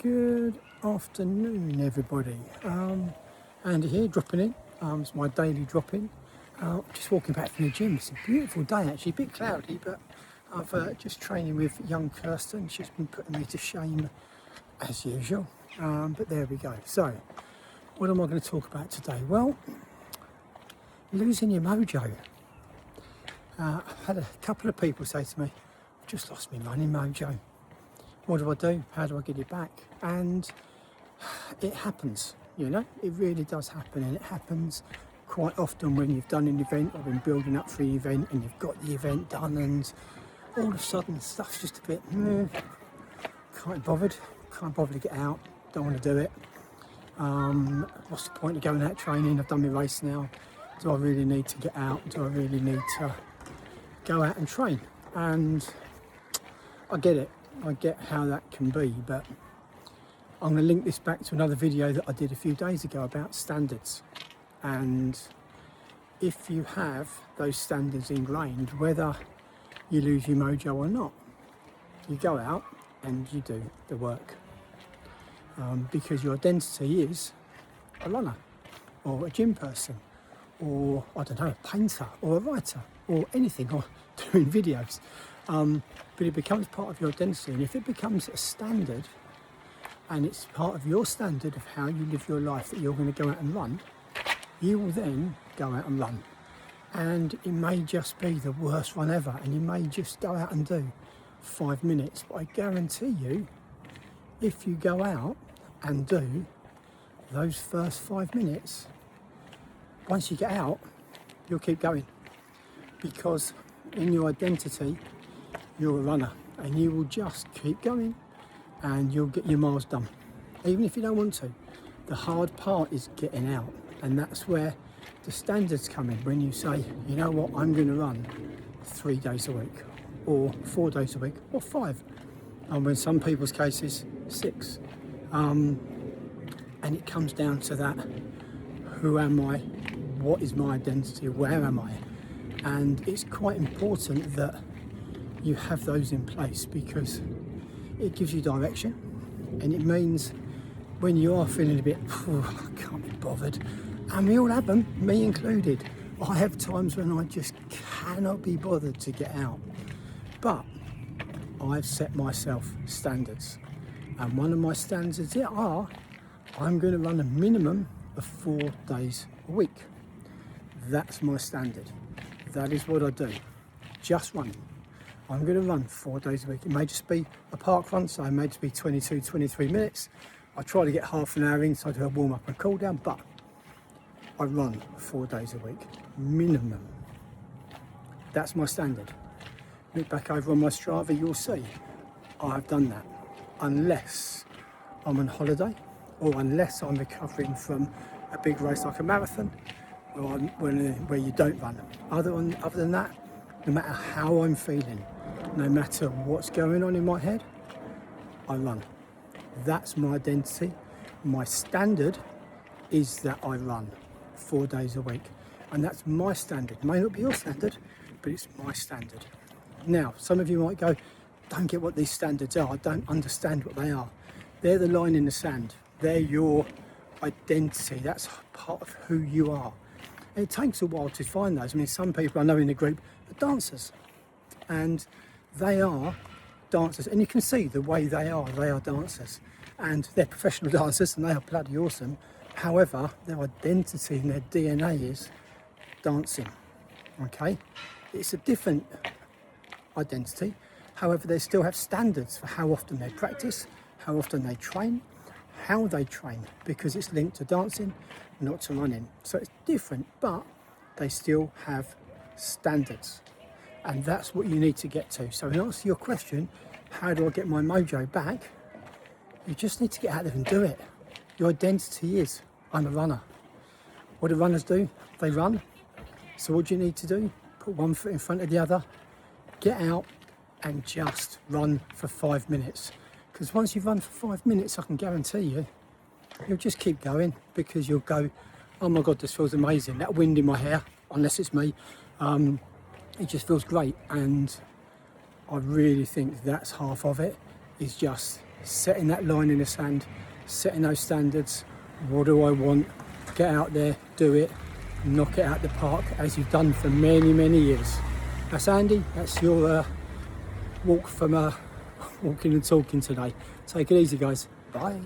Good afternoon, everybody. Andy here, dropping in. It's my daily drop-in. Just walking back from the gym. It's a beautiful day, actually. A bit cloudy, but I've just training with young Kirsten. She's been putting me to shame, as usual. But there we go. So, what am I going to talk about today? Well, losing your mojo. I've had a couple of people say to me, I've just lost my running mojo. What do I do? How do I get it back? And it happens, you know, it really does happen, and it happens quite often when you've done an event or been building up for the event and you've got the event done, and all of a sudden stuff's just a bit, can't bother to get out, don't want to do it. What's the point of going out training? I've done my race now. Do I really need to get out? Do I really need to go out and train? And I get it. I get how that can be, but I'm going to link this back to another video that I did a few days ago about standards. And if you have those standards ingrained, whether you lose your mojo or not, you go out and you do the work. Because your identity is a runner, or a gym person, or I don't know, a painter, or a writer, or anything, or doing videos. But it becomes part of your identity, and if it becomes a standard and it's part of your standard of how you live your life, that you're going to go out and run, you will then go out and run. And it may just be the worst run ever, and you may just go out and do 5 minutes, but I guarantee you, if you go out and do those first 5 minutes, once you get out, you'll keep going, because in your identity you're a runner, and you will just keep going and you'll get your miles done, even if you don't want to. The hard part is getting out, and that's where the standards come in. When you say, you know what, I'm going to run 3 days a week, or 4 days a week, or 5, and in some people's cases 6, and it comes down to that: who am I, what is my identity, where am I? And it's quite important that you have those in place, because it gives you direction, and it means when you are feeling a bit, I can't be bothered, and we all have them, me included. I have times when I just cannot be bothered to get out, but I've set myself standards, and one of my standards are I'm going to run a minimum of 4 days a week. That's my standard. That is what I do. Just running. I'm going to run 4 days a week. It may just be a park run, so it may just be 22, 23 minutes. I try to get half an hour in, so I do a warm up and cool down, but I run 4 days a week, minimum. That's my standard. Look back over on my Strava, you'll see I've done that. Unless I'm on holiday, or unless I'm recovering from a big race like a marathon, where you don't run. Other than that, no matter how I'm feeling, no matter what's going on in my head, I run. That's my identity. My standard is that I run 4 days a week, and that's my standard. It may not be your standard, but it's my standard. Now, some of you might go, don't get what these standards are, I don't understand what they are. They're the line in the sand. They're your identity. That's part of who you are. And it takes a while to find those. I mean, some people I know in the group are dancers, and they are dancers, and you can see the way they are dancers, and they're professional dancers, and they are bloody awesome. However, their identity and their DNA is dancing, okay? It's a different identity. However, they still have standards for how often they practice, how often they train, how they train, because it's linked to dancing, not to running. So it's different, but they still have standards, and that's what you need to get to. So in answer to your question, how do I get my mojo back? You just need to get out there and do it. Your identity is, I'm a runner. What do runners do? They run. So what do you need to do? Put one foot in front of the other, get out and just run for 5 minutes. Because once you've run for 5 minutes, I can guarantee you, you'll just keep going, because you'll go, oh my God, this feels amazing. That wind in my hair, unless it's me, it just feels great. And I really think that's half of it, is just setting that line in the sand, setting those standards. What do I want? Get out there, do it, knock it out the park as you've done for many, many years. That's Andy, that's your walk from walking and talking today. Take it easy, guys. Bye.